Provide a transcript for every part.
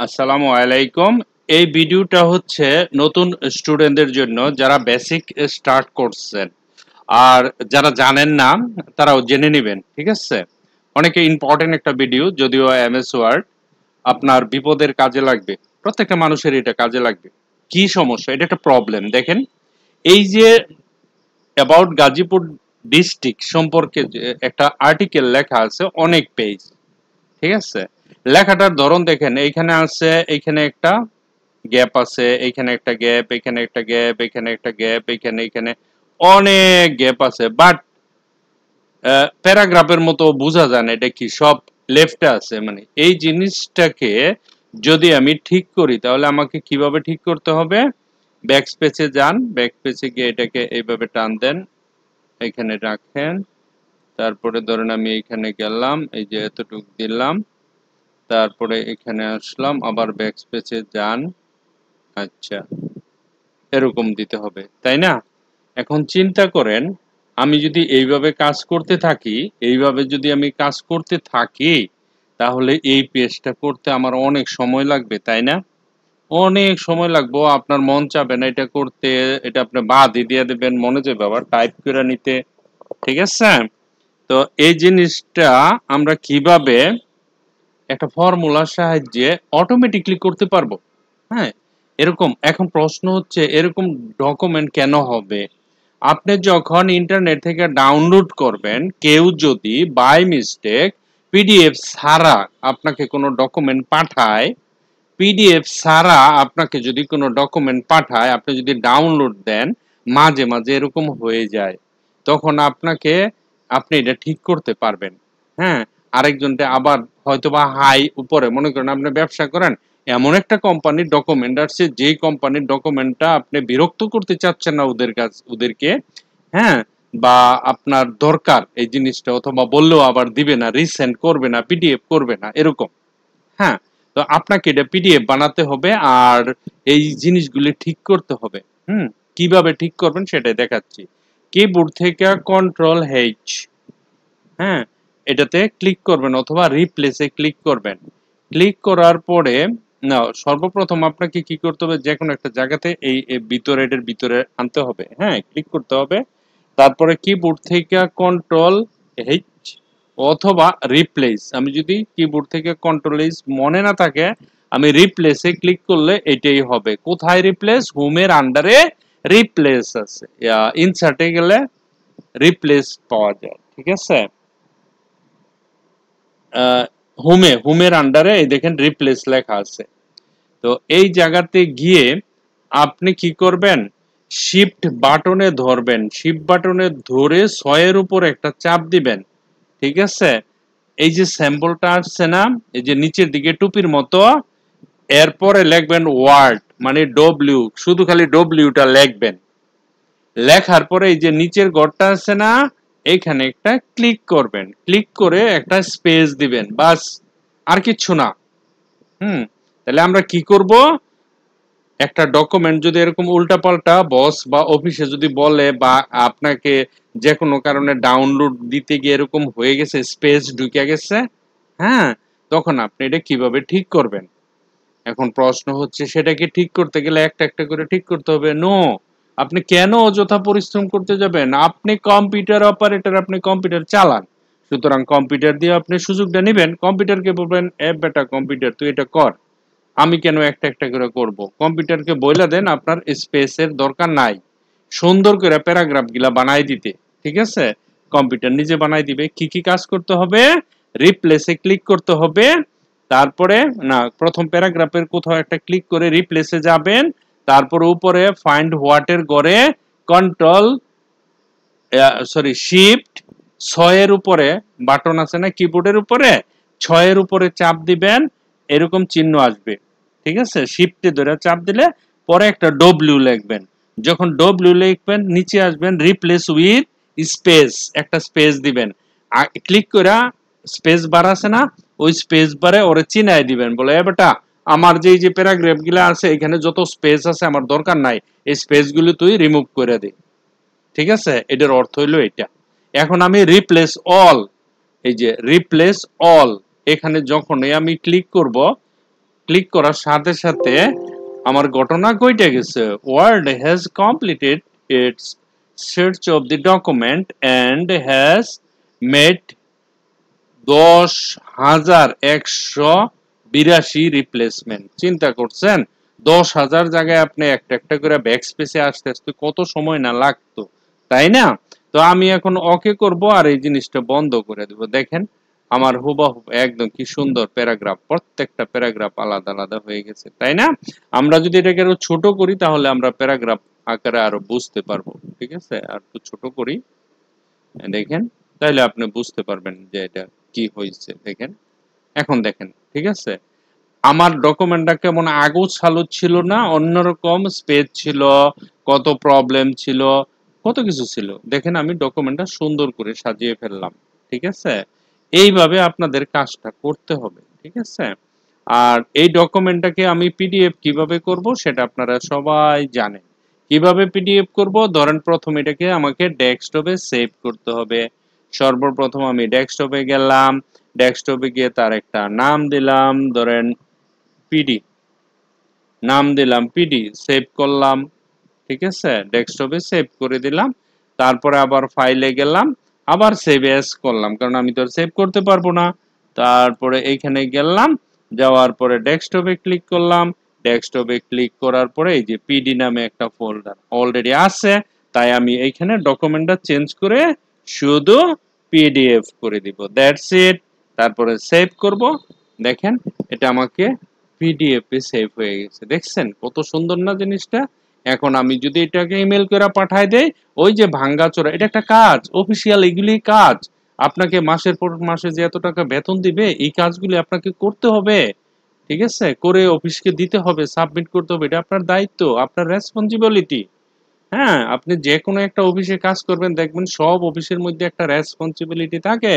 আসসালামু আলাইকুম। এই ভিডিওটা হচ্ছে নতুন স্টুডেন্টদের জন্য যারা বেসিক স্টার্ট করছেন আর যারা জানেন না তারাও জেনে নেবেন, ঠিক আছে? অনেকে ইম্পর্টেন্ট একটা ভিডিও, যদিও এমএস ওয়ার্ড আপনার বিপদের কাজে লাগবে। প্রত্যেকটা মানুষের এটা কাজে লাগবে। কি সমস্যা? এটা একটা প্রবলেম। দেখেন, এই যে অ্যাবাউট গাজীপুর ডিস্ট্রিক্ট সম্পর্কে যে একটা আর্টিকেল লেখা আছে, অনেক পেজ, ঠিক আছে? লেখাটার ধরন দেখেন, এইখানে আছে, এইখানে একটা গ্যাপ আছে, এইখানে একটা গ্যাপ, এখানে একটা গ্যাপ, এখানে একটা গ্যাপ, এখানে এখানে অনেক গ্যাপ আছে, বাট প্যারাগ্রাফের মতো বোঝা যায় না এটা কি সব লেফটে আছে। মানে এই জিনিসটাকে যদি আমি ঠিক করি তাহলে আমাকে কিভাবে ঠিক করতে হবে? ব্যাক স্পেসে যান, ব্যাক স্পেসে গিয়ে এটাকে এইভাবে টান দেন, এখানে রাখেন, তারপরে ধরেন আমি এখানে গেলাম, এই যে এতটুকু দিলাম, তারপরে এখানে আসলাম, আবার ব্যাক স্পেসে যান। আচ্ছা, এরকম দিতে হবে, তাই না? এখন চিন্তা করেন, আমি যদি এইভাবে কাজ করতে থাকি, এইভাবে যদি আমি কাজ করতে থাকি, তাহলে এই পেজটা করতে আমার অনেক সময় লাগবে, তাই না? অনেক সময় লাগবে, আপনার মন চাবে না এটা করতে, এটা আপনি বাদই দিয়ে দেবেন, মনে চাইবে আবার টাইপ করে নিতে, ঠিক আছে? তো এই জিনিসটা আমরা কিভাবে একটা ফর্মুলার সাহায্যে অটোমেটিকলি করতে পারবো? হ্যাঁ, এরকম এখন প্রশ্ন হচ্ছে, এরকম ডকুমেন্ট কেন হবে? আপনি যখন ইন্টারনেট থেকে ডাউনলোড করবেন, কেউ যদি বাই মিস্টেক পিডিএফ ছাড়া আপনাকে কোনো ডকুমেন্ট পাঠায়, পিডিএফ ছাড়া আপনাকে যদি কোনো ডকুমেন্ট পাঠায়, আপনি যদি ডাউনলোড দেন, মাঝে মাঝে এরকম হয়ে যায়, তখন আপনি এটা ঠিক করতে পারবেন। হ্যাঁ, আরেকজনকে আবার হয়তোবা হাই উপরে, মনে করেন আপনি ব্যবসা করেন, এমন একটা কোম্পানির ডকুমেন্ট আসছে, যেই কোম্পানির ডকুমেন্টটা আপনি বিরক্ত করতে চাচ্ছেন না ওদেরকে, হ্যাঁ, বা আপনার দরকার এই জিনিসটা, অথবা বললেও আবার দিবে না, রিসেন্ড করবে না, পিডিএফ করবে না, এরকম। হ্যাঁ, তো আপনাকে এটা পিডিএফ বানাতে হবে আর এই জিনিসগুলি ঠিক করতে হবে। কিভাবে ঠিক করবেন সেটাই দেখাচ্ছি। কিবোর্ড থেকে কন্ট্রোল এইচ, হ্যাঁ, এটাতে ক্লিক করবেন অথবা রিপ্লেসে ক্লিক করবেন। ক্লিক করার পরে না, সর্বপ্রথম আপনাকে কি করতে হবে? যে কোনো একটা জায়গাতে এই ভিতরে, এটার ভিতরে আনতে হবে, হ্যাঁ, ক্লিক করতে হবে। তারপরে কিবোর্ড থেকে কন্ট্রোল এইচ অথবা রিপ্লেস, আমি যদি কিবোর্ড থেকে কন্ট্রোল এইচ মনে না থাকে, আমি রিপ্লেসে ক্লিক করলে এটাই হবে। কোথায় রিপ্লেস? হোমের আন্ডারে রিপ্লেস আছে, ইনসার্টে গেলে রিপ্লেস পাওয়া যায়, ঠিক আছে? হোমের আন্ডারে এই দেখেন রিপ্লেস লেখা আছে। তো এই জায়গাতে গিয়ে আপনি কি করবেন? শিফট বাটনে ধরবেন, শিফট বাটনে ধরে 6 এর উপর একটা চাপ দিবেন, ঠিক আছে? এই যে স্যাম্পলটা আসছে না, এই যে নিচের দিকে টুপির মতো, এরপরে লিখবেন ওয়ার্ড, মানে ডব্লিউ, শুধু খালি ডব্লিউটা লিখবেন। লেখার পরে এই যে নিচের ঘরটা আছে না, এইখানে একটা ক্লিক করবেন, ক্লিক করে একটা স্পেস দিবেন, বাস, আর কিচ্ছু না। তাহলে আমরা কি করব? একটা ডকুমেন্ট যদি এরকম উল্টাপাল্টা বস বা অফিসে যদি বলে, বা আপনাকে যে কোনো কারণে ডাউনলোড দিতে গিয়ে এরকম হয়ে গেছে, স্পেস ঢুকে গেছে, হ্যাঁ, তখন আপনি এটা কিভাবে ঠিক করবেন? এখন প্রশ্ন হচ্ছে, সেটাকে ঠিক করতে গেলে একটা একটা করে ঠিক করতে হবে? নো, আপনি কেন অযথা পরিশ্রম করতে যাবেন? আপনি কম্পিউটার অপারেটর, আপনি কম্পিউটার চালান, সুতরাং কম্পিউটার দিয়ে আপনি সুযোগটা নেবেন। কম্পিউটারকে বলবেন, এ বেটা কম্পিউটার তুই এটা কর, আমি কেন একটা একটা করে করব? কম্পিউটারকে বইলা দেন আপনার স্পেসের দরকার নাই, সুন্দর করে প্যারাগ্রাফ গুলা বানাই দিতে, ঠিক আছে? কম্পিউটার নিজে বানাই দিবে। কি কি কাজ করতে হবে? রিপ্লেসে ক্লিক করতে হবে, তারপরে না, প্রথম প্যারাগ্রাফের কোথাও একটা ক্লিক করে রিপ্লেসে যাবেন, তারপরে উপরে ফাইন্ড হোয়াট এর ঘরে কন্ট্রোল শিফট 6 এর উপরে বাটন আছে না কিবোর্ডের উপরে, 6 এর উপরে চাপ দিবেন, এরকম চিহ্ন আসবে, ঠিক আছে? শিফটে ধরে চাপ দিলে পরে একটা ডব্লিউ লিখবেন। যখন ডব্লিউ লিখবেন, নিচে আসবেন রিপ্লেস উইথ স্পেস, একটা স্পেস দিবেন। ক্লিক করে স্পেস বার আছে না, ওই স্পেস বারে ওরে চিনাই দিবেন, বলে এ বেটা আমার যে প্যারাগ্রাফ গুলো আছে এখানে যত স্পেস আছে আমার দরকার নাই, এই স্পেস গুলো তুই রিমুভ করে দে, ঠিক আছে? এটার অর্থ হইলো এটা। এখন আমি রিপ্লেস অল, এই যে রিপ্লেস অল, এখানে যখন আমি ক্লিক করব, ক্লিক করার সাথে সাথে আমার ঘটনা কইটা গেছে, Word has completed its search of the document and has made 10,182 replacement. চিন্তা করছেন 10,000 জায়গায় আপনি একটা একটা করে ব্যাক স্পেসে আসতে আসতে কত সময় না লাগতো, তাই না? তো আমি এখন ওকে করব আর এই জিনিসটা বন্ধ করে দেব। দেখেন আমার হুবহু একদম কি সুন্দর প্যারাগ্রাফ, প্রত্যেকটা প্যারাগ্রাফ আলাদা আলাদা হয়ে গেছে, তাই না? আমরা যদি এটাকে আরো ছোট করি তাহলে আমরা প্যারাগ্রাফ আকারে আরো বুঝতে পারবো। ঠিক আছে, আর একটু ছোট করি, দেখেন, তাহলে আপনি বুঝতে পারবেন যে এটা কি হয়েছে। দেখেন, এখন দেখেন, ঠিক আছে, আমার ডকুমেন্টটা কেমন আগোছালো ছিল না, অন্যরকম স্পেস ছিল, কত প্রবলেম ছিল, কত কিছু ছিল। দেখেন আমি ডকুমেন্টটা সুন্দর করে সাজিয়ে ফেললাম। ঠিক আছে, এইভাবে আপনাদের কাজটা করতে হবে। ঠিক আছে, আর এই ডকুমেন্টটাকে আমি পিডিএফ কিভাবে করব সেটা আপনারা সবাই জানেন। কিভাবে পিডিএফ করব, ধরেন প্রথম এটাকে আমাকে ডেস্কটপে সেভ করতে হবে। সর্বপ্রথম আমি ডেস্কটপে গেলাম, ডেস্কটপে গিয়ে তার একটা নাম দিলাম, ধরেন পিডি, নাম দিলাম পিডি, সেভ করলাম। ঠিক আছে, ডেস্কটপে সেভ করে দিলাম। তারপরে আবার ফাইলে গেলাম, আবার সেভ এস করলাম, কারণ আমি তো সেভ করতে পারবো না। তারপরে এইখানে গেলাম, যাওয়ার পরে ডেস্কটপে ক্লিক করলাম। ডেস্কটপে ক্লিক করার পরে এই যে পিডি নামে একটা ফোল্ডার অলরেডি আছে, তাই আমি এইখানে ডকুমেন্টটা চেঞ্জ করে শুধু পিডিএফ করে দিব, দ্যাটস ইট। তারপরে সেভ করব। দেখেন এটা আমাকে পিডিএফ এ সেভ হয়ে গেছে। দেখছেন কত সুন্দর না জিনিসটা? এখন আমি যদি এটাকে ইমেল করে পাঠায় দেই, ওই যে ভাঙ্গাচোরা, এটা একটা কাজ, অফিসিয়াল এগুলি কাজ। আপনাকে মাসের পর মাসে যে এত টাকা বেতন দিবে, এই কাজগুলি আপনাকে করতে হবে। ঠিক আছে, করে অফিসকে দিতে হবে, সাবমিট করতে হবে, এটা আপনার দায়িত্ব, আপনার রেসপন্সিবিলিটি। হ্যাঁ, আপনি যে কোনো একটা অফিসে কাজ করবেন, দেখবেন সব অফিসের মধ্যে একটা রেসপন্সিবিলিটি থাকে।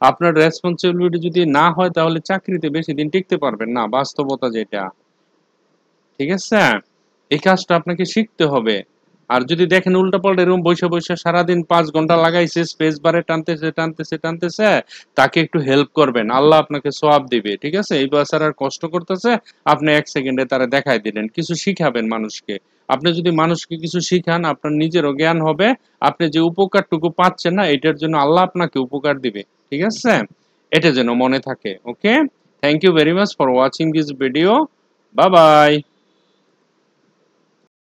আপনার রেসপন্সিবিলিটি যদি না হয় তাহলে চাকরিতে বেশি দিন টিকতে পারবেন না, বাস্তবতা যেটা। ঠিক আছে, এই কাজটা আপনাকে শিখতে হবে। আর যদি দেখেন উল্টাপাল্টা এরকম বসে বসে সারাদিন 5 ঘন্টা লাগাইছে, স্পেস বারে টানতেছে টানতেছে টানতেছে, তাকে একটু হেল্প করবেন, আল্লাহ আপনাকে সওয়াব দিবে। ঠিক আছে, এই বেচারার কষ্ট করতেছে, আপনি 1 সেকেন্ডে তারা দেখাই দিলেন, কিছু শিখাবেন মানুষকে। আপনি যদি মানুষকে কিছু শিখান, আপনার নিজেরও জ্ঞান হবে, আপনি যে উপকারটুকু পাচ্ছেন না এটার জন্য আল্লাহ আপনাকে উপকার দিবে। ঠিক আছে, এটা যেন মনে থাকে। Okay, thank you very much for watching this video. Bye by.